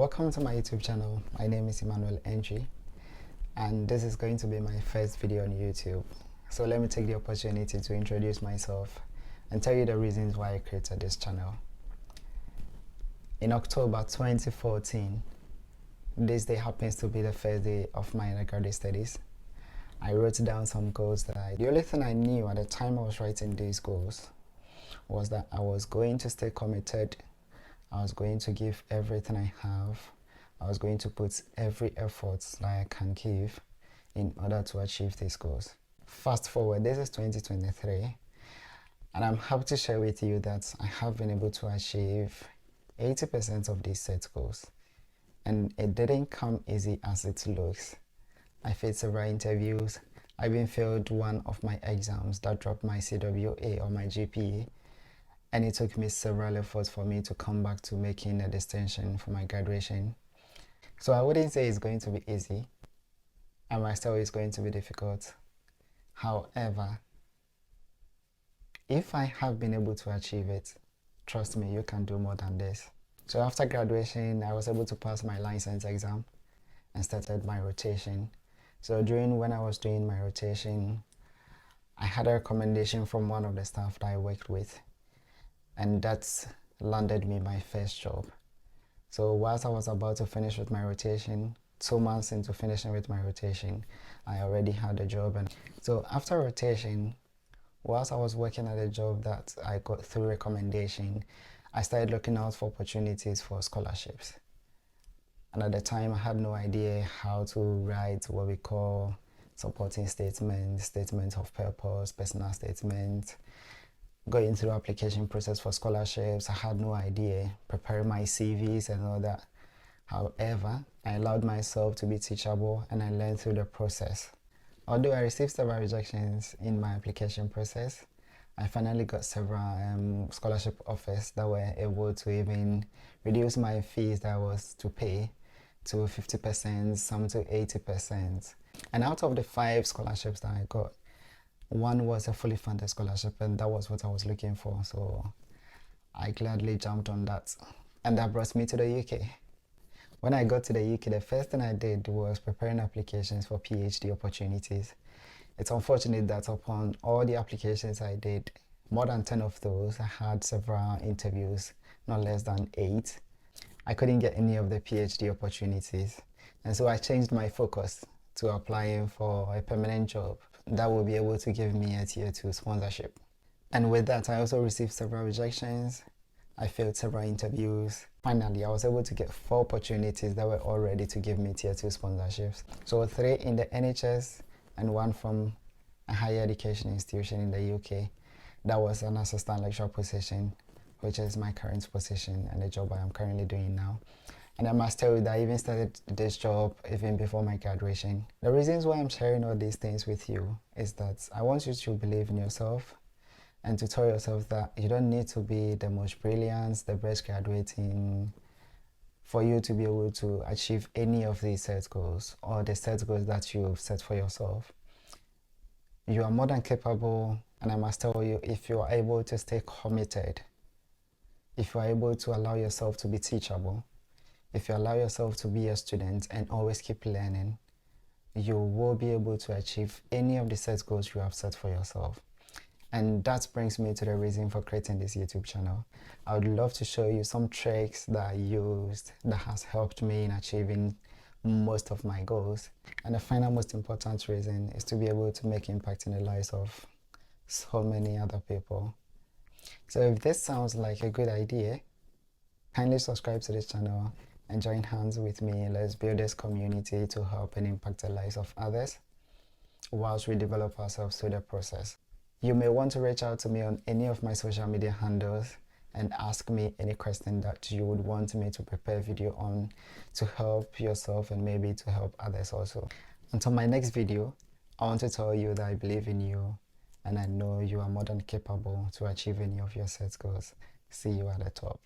Welcome to my YouTube channel. My name is Emmanuel Entry, and this is going to be my first video on YouTube. So let me take the opportunity to introduce myself and tell you the reasons why I created this channel. In October 2014, this day happens to be the first day of my undergraduate studies. I wrote down some goals the only thing I knew at the time I was writing these goals was that I was going to stay committed. I was going to give everything I have. I was going to put every effort that I can give in order to achieve these goals. Fast forward, this is 2023, and I'm happy to share with you that I have been able to achieve 80% of these set goals. And it didn't come easy as it looks. I faced several interviews. I even failed one of my exams that dropped my CWA or my GPA. And it took me several efforts for me to come back to making a distinction for my graduation. So I wouldn't say it's going to be easy, and my story is going to be difficult. However, if I have been able to achieve it, trust me, you can do more than this. So after graduation, I was able to pass my license exam and started my rotation. So when I was doing my rotation, I had a recommendation from one of the staff that I worked with, and that's landed me my first job. So whilst I was about to finish with my rotation, 2 months into finishing with my rotation, I already had a job. And so after rotation, whilst I was working at a job that I got through recommendation, I started looking out for opportunities for scholarships. And at the time, I had no idea how to write what we call supporting statements, statements of purpose, personal statements, going through application process for scholarships. I had no idea, preparing my CVs and all that. However, I allowed myself to be teachable and I learned through the process. Although I received several rejections in my application process, I finally got several scholarship offers that were able to even reduce my fees that I was to pay to 50%, some to 80%. And out of the 5 scholarships that I got, one was a fully funded scholarship, and that was what I was looking for. So I gladly jumped on that, and that brought me to the UK. When I got to the UK, the first thing I did was preparing applications for PhD opportunities. It's unfortunate that upon all the applications I did, more than 10 of those, I had several interviews, not less than 8. I couldn't get any of the PhD opportunities, and so I changed my focus to applying for a permanent job that will be able to give me a tier 2 sponsorship. And with that, I also received several rejections. I failed several interviews. Finally, I was able to get 4 opportunities that were all ready to give me tier 2 sponsorships. So 3 in the NHS and 1 from a higher education institution in the UK. That was an assistant lecturer position, which is my current position and the job I am currently doing now. And I must tell you that I even started this job even before my graduation. The reasons why I'm sharing all these things with you is that I want you to believe in yourself and to tell yourself that you don't need to be the most brilliant, the best graduating for you to be able to achieve any of these set goals or the set goals that you've set for yourself. You are more than capable, and I must tell you, if you are able to stay committed, if you are able to allow yourself to be teachable, if you allow yourself to be a student and always keep learning, you will be able to achieve any of the set goals you have set for yourself. And that brings me to the reason for creating this YouTube channel. I would love to show you some tricks that I used that has helped me in achieving most of my goals. And the final most important reason is to be able to make impact in the lives of so many other people. So if this sounds like a good idea, kindly subscribe to this channel and join hands with me. Let's build this community to help and impact the lives of others whilst we develop ourselves through the process. You may want to reach out to me on any of my social media handles and ask me any question that you would want me to prepare a video on to help yourself and maybe to help others also. Until my next video, I want to tell you that I believe in you and I know you are more than capable to achieve any of your set goals. See you at the top.